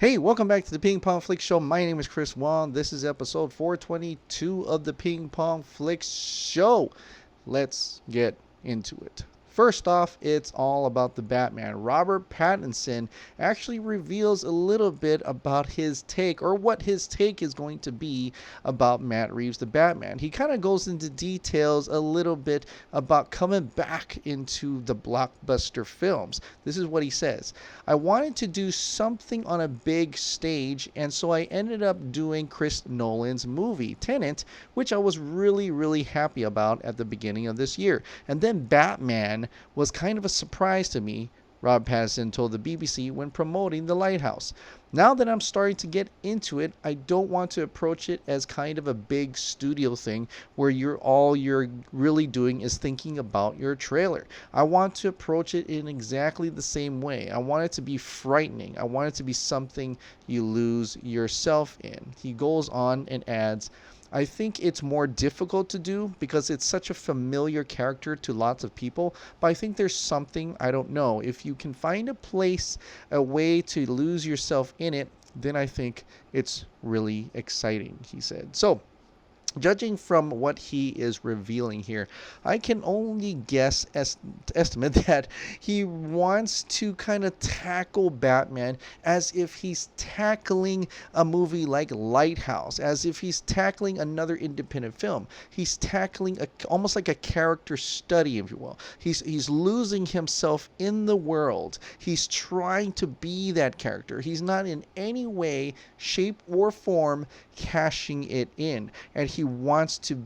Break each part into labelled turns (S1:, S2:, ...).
S1: Hey, welcome back to the Ping Pong Flix Show. My name is Chris Wong. This is episode 422 of the Ping Pong Flix Show. Let's get into it. First off, it's all about the Batman. Robert Pattinson actually reveals a little bit about his take, or what his take is going to be about Matt Reeves' the Batman. He kind of goes into details a little bit about coming back into the blockbuster films. This is what he says. I wanted to do something on a big stage, and so I ended up doing Chris Nolan's movie, Tenet, which I was really happy about at the beginning of this year. And then Batman was kind of a surprise to me, Rob Pattinson told the BBC when promoting The Lighthouse. Now that I'm starting to get into it, I don't want to approach it as kind of a big studio thing where you're really doing is thinking about your trailer. I want to approach it in exactly the same way. I want it to be frightening. I want it to be something you lose yourself in. He goes on and adds, I think it's more difficult to do because it's such a familiar character to lots of people, but I think there's something, I don't know. If you can find a way to lose yourself in it, then I think it's really exciting, he said. So, judging from what he is revealing here, I can only estimate that he wants to kind of tackle Batman as if he's tackling a movie like Lighthouse, as if he's tackling another independent film. He's tackling almost like a character study, if you will. He's losing himself in the world. He's trying to be that character. He's not in any way, shape, or form cashing it in, and he wants to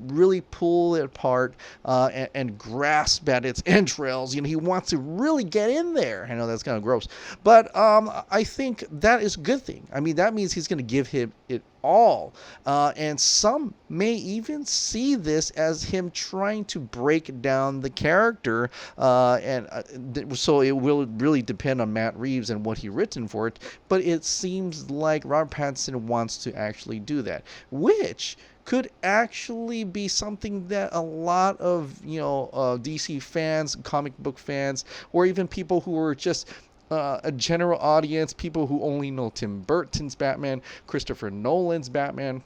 S1: really pull it apart and grasp at its entrails. He wants to really get in there. I know that's kind of gross, but I think that is a good thing. I mean, that means he's going to give him it all, and some may even see this as him trying to break down the character, so it will really depend on Matt Reeves and what he written for it, but it seems like Robert Pattinson wants to actually do that, which could actually be something that a lot of DC fans, comic book fans, or even people who are just a general audience, people who only know Tim Burton's Batman, Christopher Nolan's Batman,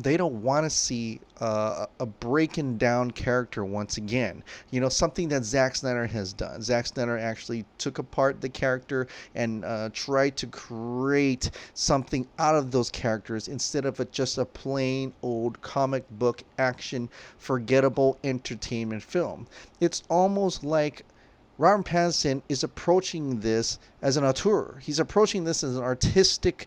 S1: they don't want to see a breaking down character once again. Something that Zack Snyder has done. Zack Snyder actually took apart the character and tried to create something out of those characters instead of just a plain old comic book action, forgettable entertainment film. It's almost like Robert Pattinson is approaching this as an auteur. He's approaching this as an artistic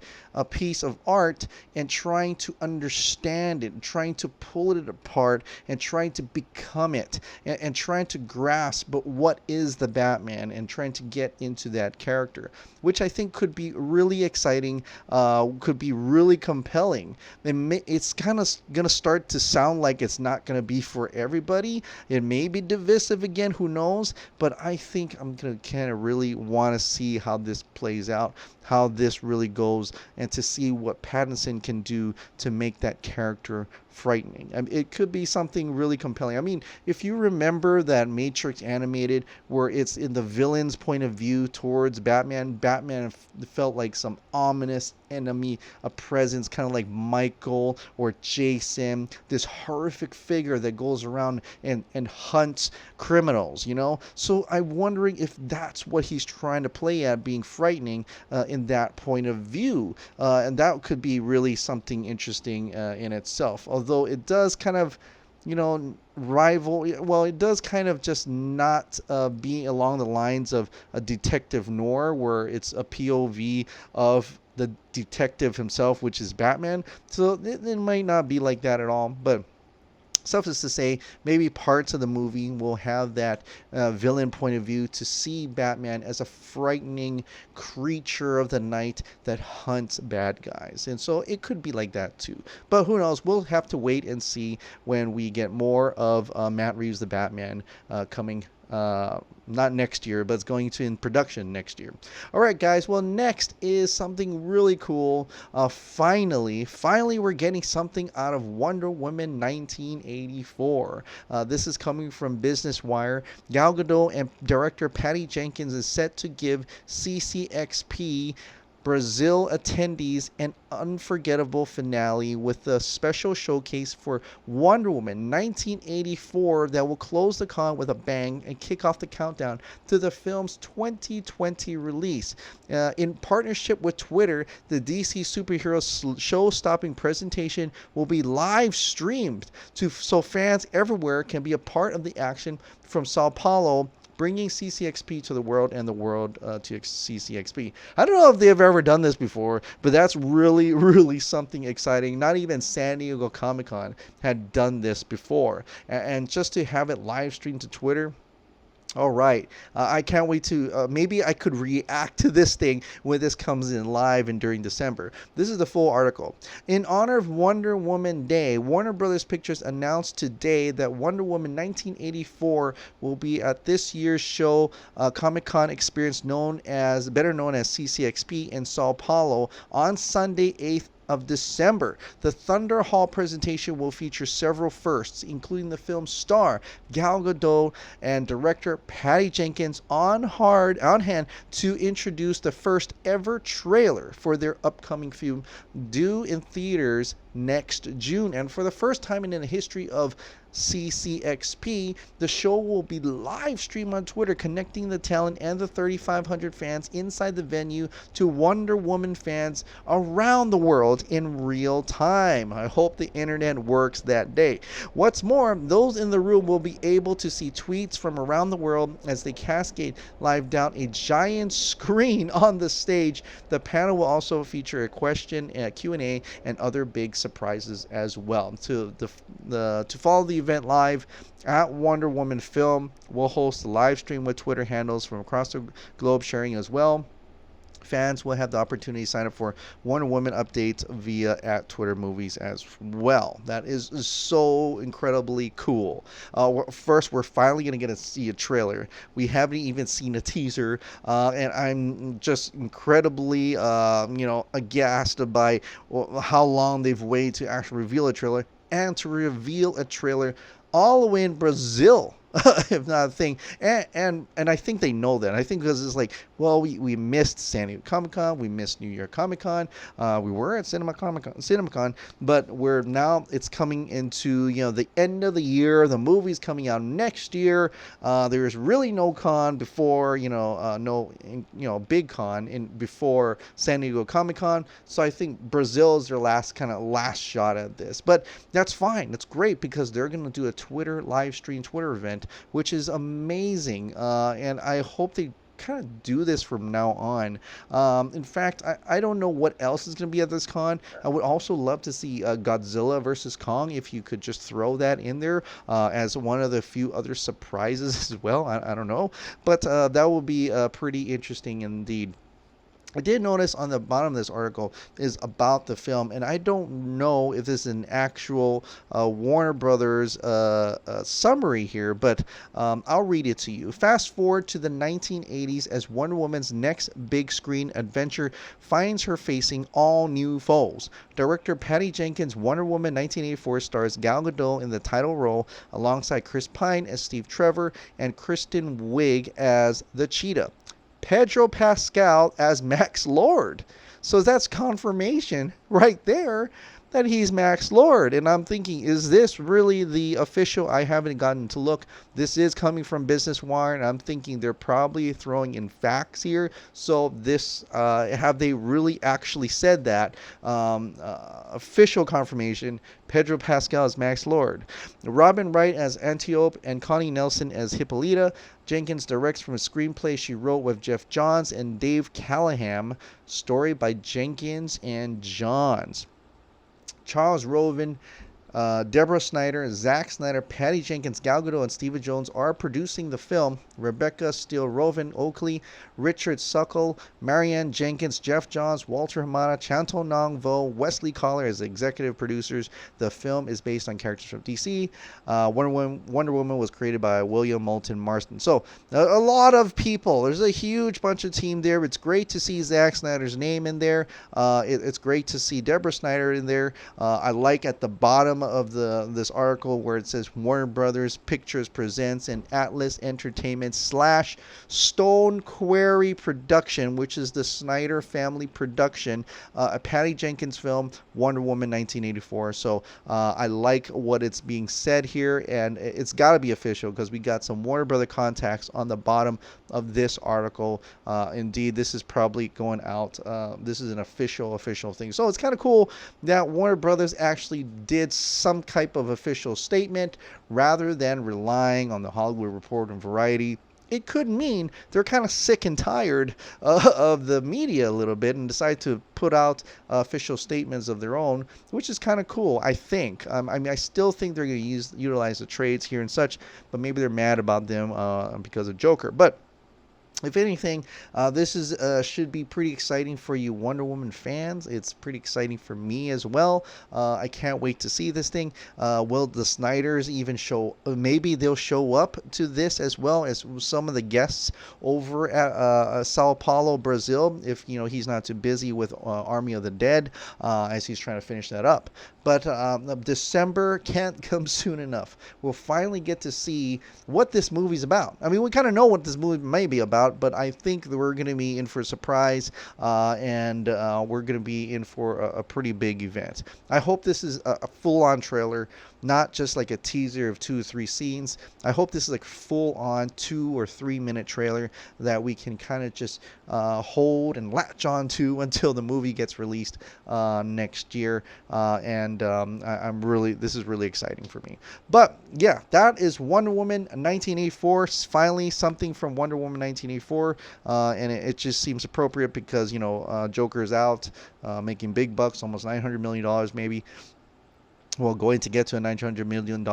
S1: piece of art and trying to understand it, and trying to pull it apart, and trying to become it, and trying to grasp what is the Batman, and trying to get into that character, which I think could be really exciting, could be really compelling. It's kind of going to start to sound like it's not going to be for everybody. It may be divisive again, who knows, but I think I'm going to kind of really want to see how this plays out, how this really goes, and to see what Pattinson can do to make that character frightening. I mean, it could be something really compelling. I mean, if you remember that Matrix animated where it's in the villain's point of view towards Batman felt like some ominous enemy, a presence, kind of like Michael or Jason, this horrific figure that goes around and hunts criminals, So I'm wondering if that's what he's trying to play at, being frightening in that point of view. And that could be really something interesting in itself. Although it does kind of, it does kind of just not be along the lines of a detective noir where it's a POV of the detective himself, which is Batman. So it might not be like that at all, but suffice to say, maybe parts of the movie will have that villain point of view to see Batman as a frightening creature of the night that hunts bad guys. And so it could be like that too. But who knows? We'll have to wait and see when we get more of Matt Reeves' the Batman coming Not next year, but it's going to in production next year. All right, guys. Well, next is something really cool. Finally, we're getting something out of Wonder Woman 1984. This is coming from Business Wire. Gal Gadot and director Patty Jenkins is set to give CCXP Brazil attendees an unforgettable finale with a special showcase for Wonder Woman 1984 that will close the con with a bang and kick off the countdown to the film's 2020 release. In partnership with Twitter, the DC superhero show-stopping presentation will be live streamed so fans everywhere can be a part of the action from Sao Paulo, bringing CCXP to the world and the world to CCXP. I don't know if they've ever done this before, but that's really, really something exciting. Not even San Diego Comic-Con had done this before. And just to have it live streamed to Twitter, all right. I can't wait to, maybe I could react to this thing when this comes in live and during December. This is the full article. In honor of Wonder Woman Day, Warner Brothers Pictures announced today that Wonder Woman 1984 will be at this year's show, Comic-Con experience better known as CCXP in Sao Paulo on Sunday, 8th of December. The Thunder Hall presentation will feature several firsts, including the film's star Gal Gadot and director Patty Jenkins on hand to introduce the first ever trailer for their upcoming film, due in theaters next June. And for the first time in the history of CCXP, the show will be live streamed on Twitter, connecting the talent and the 3,500 fans inside the venue to Wonder Woman fans around the world in real time. I hope the internet works that day. What's more, those in the room will be able to see tweets from around the world as they cascade live down a giant screen on the stage. The panel will also feature a Q&A, and other big surprises as well. To follow the event live at Wonder Woman Film, we'll host a live stream with Twitter handles from across the globe sharing as well. Fans will have the opportunity to sign up for Wonder Woman updates via at Twitter Movies as well. That is so incredibly cool. First, we're finally going to get to see a trailer. We haven't even seen a teaser, and I'm just incredibly, aghast by how long they've waited to actually reveal a trailer, and to reveal a trailer all the way in Brazil. If not a thing, and I think they know that. I think because it's like, well, we missed San Diego Comic-Con, we missed New York Comic-Con, we were at CinemaCon, but we're now, it's coming into the end of the year. The movie's coming out next year. There's really no con before big con before San Diego Comic-Con. So I think Brazil is their last shot at this, but that's fine. That's great because they're gonna do a Twitter live stream event, which is amazing, and I hope they kind of do this from now on. In fact, I don't know what else is going to be at this con. I would also love to see Godzilla versus Kong, if you could just throw that in there as one of the few other surprises as well. I don't know, but that will be pretty interesting indeed. I did notice on the bottom of this article is about the film, and I don't know if this is an actual Warner Brothers summary here, but I'll read it to you. Fast forward to the 1980s as Wonder Woman's next big screen adventure finds her facing all new foes. Director Patty Jenkins' Wonder Woman 1984 stars Gal Gadot in the title role alongside Chris Pine as Steve Trevor and Kristen Wiig as the Cheetah. Pedro Pascal as Max Lord. So that's confirmation right there that he's Max Lord. And I'm thinking, is this really the official? I haven't gotten to look. This is coming from Business Wire, and I'm thinking they're probably throwing in facts here. So this, have they really actually said that? Official confirmation, Pedro Pascal as Max Lord. Robin Wright as Antiope and Connie Nelson as Hippolyta. Jenkins directs from a screenplay she wrote with Jeff Johns and Dave Callahan. Story by Jenkins and Johns. Charles Roven Deborah Snyder, Zack Snyder, Patty Jenkins, Gal Gadot, and Steve Jones are producing the film. Rebecca Steele Roven Oakley, Richard Suckle, Marianne Jenkins, Jeff Johns, Walter Hamada, Chantal Nong Vo, Wesley Collar as executive producers. The film is based on characters from DC. Wonder Woman was created by William Moulton Marston. So a lot of people. There's a huge bunch of team there. It's great to see Zack Snyder's name in there. It's great to see Deborah Snyder in there. I like at the bottom of this article where it says Warner Brothers Pictures presents an Atlas Entertainment / Stone Quarry production, which is the Snyder family production, a Patty Jenkins film, Wonder Woman 1984. So I like what it's being said here, and it's got to be official because we got some Warner Brother contacts on the bottom of this article. Indeed, this is probably going out. This is an official thing. So it's kind of cool that Warner Brothers actually did some type of official statement rather than relying on the Hollywood Reporter and Variety. It could mean they're kind of sick and tired of the media a little bit and decide to put out official statements of their own, which is kind of cool, I think. I mean, I still think they're going to utilize the trades here and such, but maybe they're mad about them because of Joker. But if anything, this should be pretty exciting for you Wonder Woman fans. It's pretty exciting for me as well. I can't wait to see this thing. Will the Snyders even show? Maybe they'll show up to this as well as some of the guests over at Sao Paulo, Brazil. If he's not too busy with Army of the Dead, as he's trying to finish that up. But December can't come soon enough. We'll finally get to see what this movie's about. I mean, we kind of know what this movie may be about, but I think that we're going to be in for a surprise, and we're going to be in for a pretty big event. I hope this is a full-on trailer, not just like a teaser of 2 or 3 scenes. I hope this is like full-on 2 or 3 minute trailer that we can kind of just hold and latch on to until the movie gets released next year. This is really exciting for me. But yeah, that is Wonder Woman 1984. Finally, something from Wonder Woman 1984, and it just seems appropriate because Joker is out, making big bucks, almost $900 million maybe. Well, going to get to a $900 million.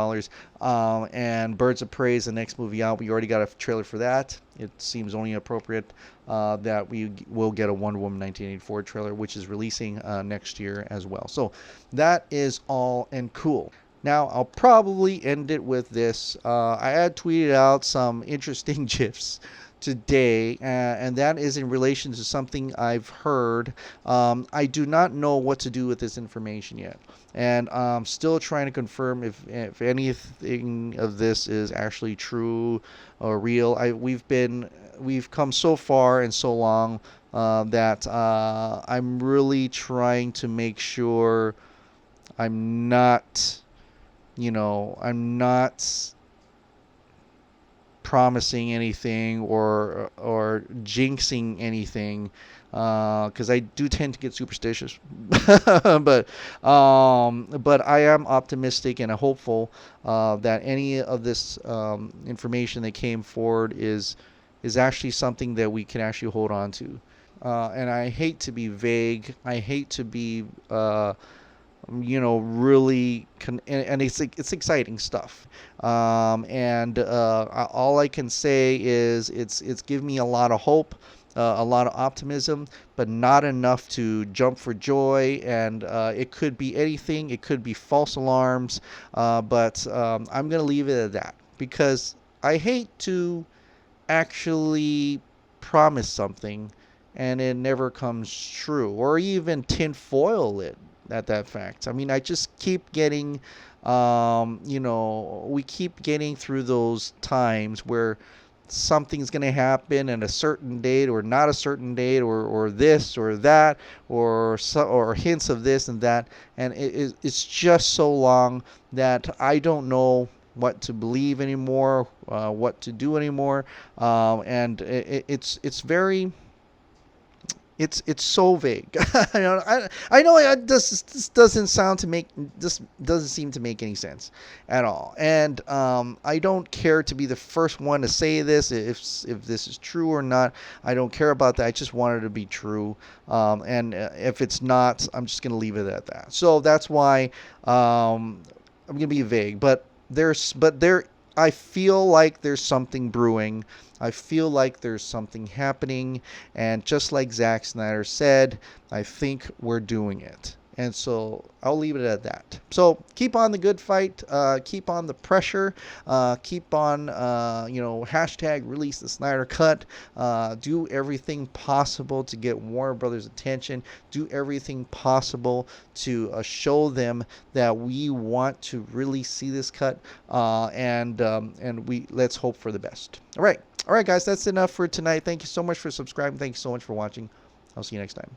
S1: And Birds of Prey is the next movie out. We already got a trailer for that. It seems only appropriate that we will get a Wonder Woman 1984 trailer, which is releasing next year as well. So that is all and cool. Now, I'll probably end it with this. I had tweeted out some interesting GIFs today, and that is in relation to something I've heard. I do not know what to do with this information yet, and I'm still trying to confirm if anything of this is actually true or real. We've come so far and so long that I'm really trying to make sure I'm not promising anything or jinxing anything, because I do tend to get superstitious. but I am optimistic and hopeful that any of this information that came forward is actually something that we can actually hold on to. And I hate to be vague. I hate to be really and it's exciting stuff, and all I can say is it's given me a lot of hope, a lot of optimism, but not enough to jump for joy. And it could be anything. It could be false alarms, but I'm gonna leave it at that because I hate to actually promise something and it never comes true, or even tinfoil it at that fact. I mean, I just keep getting, we keep getting through those times where something's going to happen at a certain date or not a certain date, or this or that, or hints of this and that. And it's just so long that I don't know what to believe anymore, what to do anymore. And it's very... It's so vague. I know this doesn't seem to make any sense at all. And I don't care to be the first one to say this if this is true or not. I don't care about that. I just want it to be true. And if it's not, I'm just gonna leave it at that. So that's why I'm gonna be vague, but I feel like there's something brewing. I feel like there's something happening, and just like Zack Snyder said, I think we're doing it. And so I'll leave it at that. So keep on the good fight. Keep on the pressure. Keep on, hashtag release the Snyder Cut. Do everything possible to get Warner Brothers' attention. Do everything possible to show them that we want to really see this cut. And we let's hope for the best. All right, guys, that's enough for tonight. Thank you so much for subscribing. Thank you so much for watching. I'll see you next time.